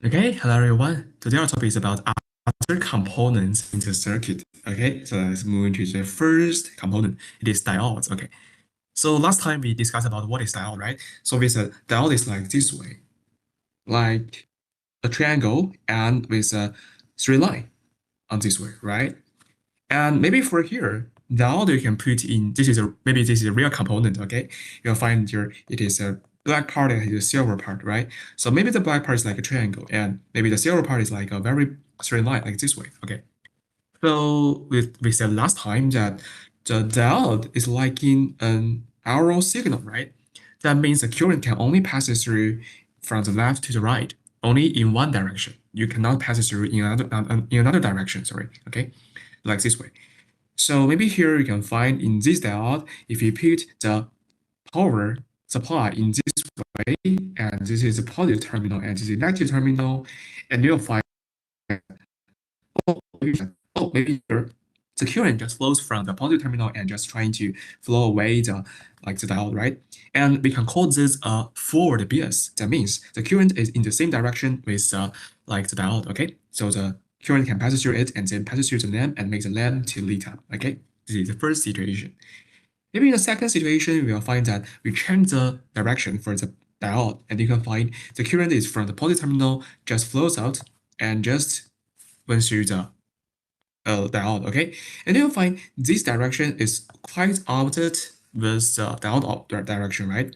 Okay, hello everyone. Today our topic is about other components in the circuit. Okay, so let's move into the first component. It is diodes. Okay, so last time we discussed about what is diode, right? So we said diode is like this way, like a triangle and with a straight line on this way, right? And maybe for here, diode you can put in, maybe this is a real component, okay? You'll find here it is a black part and a silver part, right? So maybe the black part is like a triangle and maybe the silver part is like a very straight line, like this way, okay? So we said last time that the diode is like in an arrow signal, right? That means the current can only pass through from the left to the right, only in one direction. You cannot pass it through in another direction, sorry, okay? Like this way. So maybe here you can find in this diode, if you put the power supply in this way, and this is a positive terminal and this is a negative terminal, and you'll find, maybe here the current just flows from the positive terminal and just trying to flow away the diode, right? And we can call this a forward bias. That means the current is in the same direction with like the diode, okay? So the current can pass through it and then pass through the lamp and make the lamp to lit up, okay? This is the first situation. Maybe in the second situation, we will find that we change the direction for the diode, and you can find the current is from the positive terminal, just flows out and just went through the diode, okay? And you'll find this direction is quite opposite with the diode direction, right?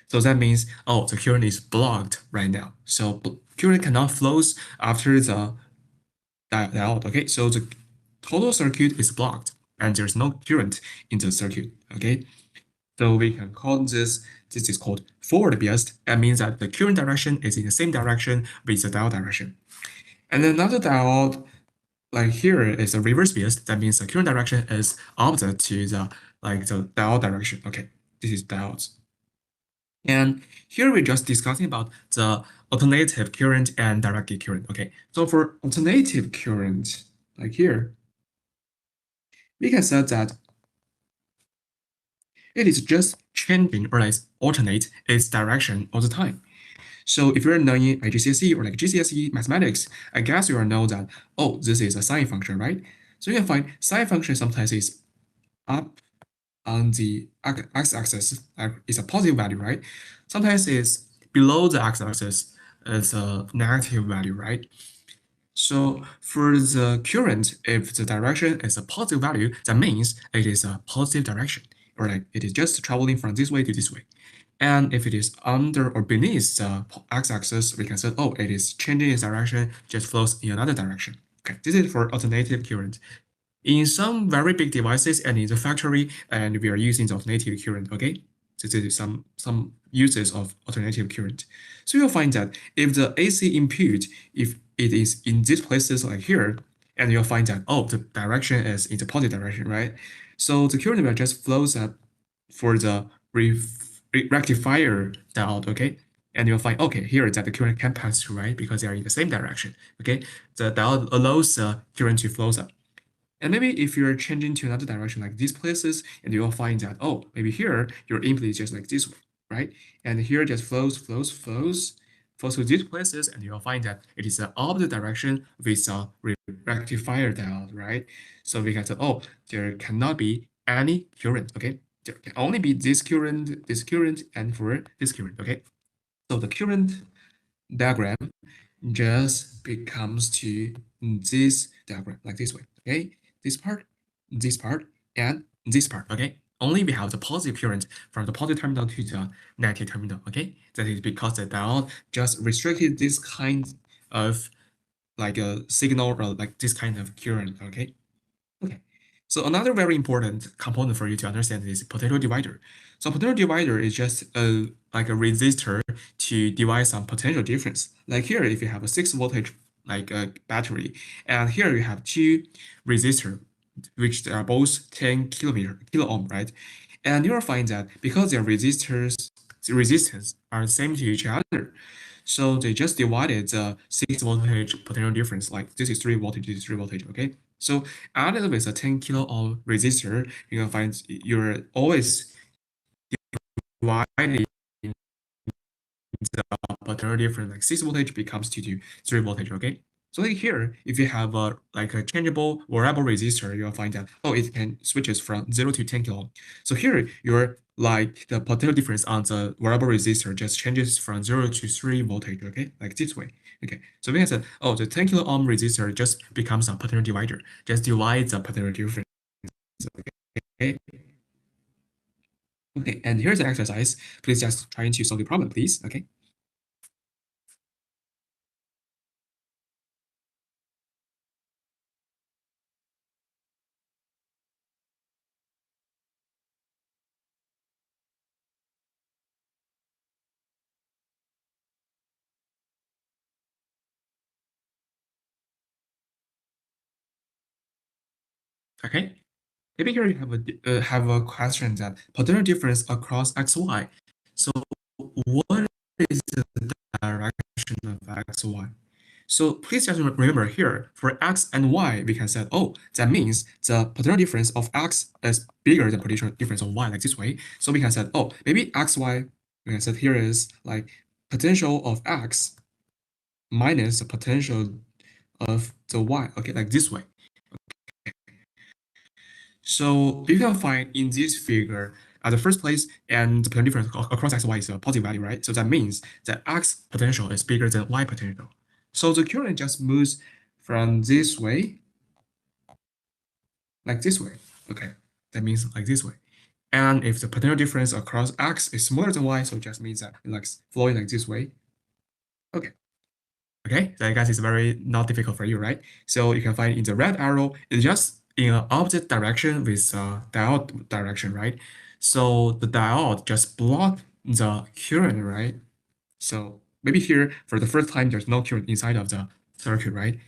So that means, oh, the current is blocked right now. So current cannot flow after the diode, okay? So the total circuit is blocked and there's no current in the circuit, okay? So we can call this is called forward biased. That means that the current direction is in the same direction with the diode direction. And another diode, like here, is a reverse biased. That means the current direction is opposite to the diode direction. Okay, this is diodes. And here we're just discussing about the alternative current and directed current. Okay, so for alternative current, like here, we can say that it is just changing or like alternate its direction all the time. So if you're knowing IGCSE or like GCSE mathematics, I guess you will know that, oh, this is a sine function, right? So you can find sine function sometimes is up on the x-axis, is a positive value, right? Sometimes it's below the x-axis as a negative value, right? So for the current, if the direction is a positive value, that means it is a positive direction, or like it is just traveling from this way to this way. And if it is under or beneath the x-axis, we can say, oh, it is changing its direction, just flows in another direction. Okay, this is for alternative current. In some very big devices and in the factory, and we are using the alternative current, okay? So this is some uses of alternative current. So you'll find that if the AC input, if it is in these places like here, and you'll find that, oh, the direction is in the positive direction, right? So the current will just flows up for the rectifier diode, okay? And you'll find, okay, here that the current can pass through, right? Because they are in the same direction, okay? The diode allows the current to flow up. And maybe if you're changing to another direction like these places, and you'll find that, oh, maybe here your input is just like this way, right? And here just flows to these places, and you'll find that it is the opposite direction with a rectifier diode, right? So we can say, oh, there cannot be any current, okay? There can only be this current, and for this current, okay? So the current diagram just becomes to this diagram like this way, okay? This part, and this part, okay? Only we have the positive current from the positive terminal to the negative terminal, okay? That is because the diode just restricted this kind of like a signal or like this kind of current, okay? Okay. So another very important component for you to understand is potential divider. So potential divider is just like a resistor to divide some potential difference. Like here, if you have a 6 voltage like a battery, and here you have two resistor, which they are both 10 kilo ohm, right? And you'll find that because their the resistance are the same to each other, so they just divided the 6 voltage potential difference. Like this is 3 voltage, this is 3 voltage, okay? So added with a 10 kilo ohm resistor, you can find you're always dividing the potential difference like 6 voltage becomes to 3 voltage, okay? So like here, if you have a changeable variable resistor, you'll find that, oh, it can switches from 0 to 10 kilo ohm. So here, your like the potential difference on the variable resistor just changes from 0 to 3 voltage, okay? Like this way. Okay, so we can say, oh, the 10 kilo ohm resistor just becomes a potential divider, just divides the potential difference, okay? Okay, and here's the exercise. Please just try to solve the problem, please, okay? Okay, maybe here you have a question that potential difference across x, y. So what is the direction of x, y? So please just remember here, for x and y, we can say, oh, that means the potential difference of x is bigger than potential difference of y, like this way. So we can say, oh, maybe x, y, we can say here is like potential of x minus the potential of the y, okay, like this way. So you can find in this figure at the first place, and the potential difference across x, y is a positive value, right? So that means that x potential is bigger than y potential. So the current just moves from this way, like this way. Okay, that means like this way. And if the potential difference across x is smaller than y, so it just means that it like flowing like this way. Okay. Okay, so I guess it's very not difficult for you, right? So you can find in the red arrow, it's just in an opposite direction with diode direction, right? So the diode just block the current, right? So maybe here, for the first time, there's no current inside of the circuit, right?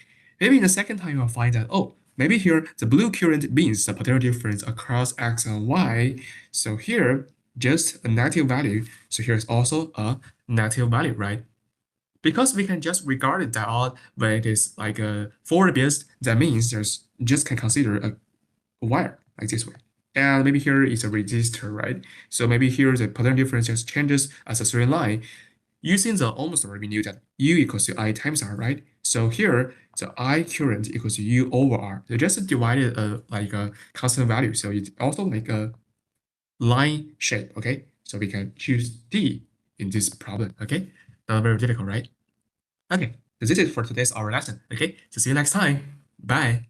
Maybe in the second time, you'll find that, oh, maybe here, the blue current means the potential difference across x and y. So here, just a negative value. So here's also a negative value, right? Because we can just regard it diode when it is like a forward biased, that means there's just can consider a wire like this way. And maybe here is a resistor, right? So maybe here the potential difference just changes as a straight line. Using the Ohm's law, we knew that U equals to I times R, right? So here, the I current equals to U over R. They just divided like a constant value. So it's also like a line shape, okay? So we can choose D in this problem, okay? Not very difficult, right? Okay, so this is for today's our lesson. Okay, so see you next time. Bye.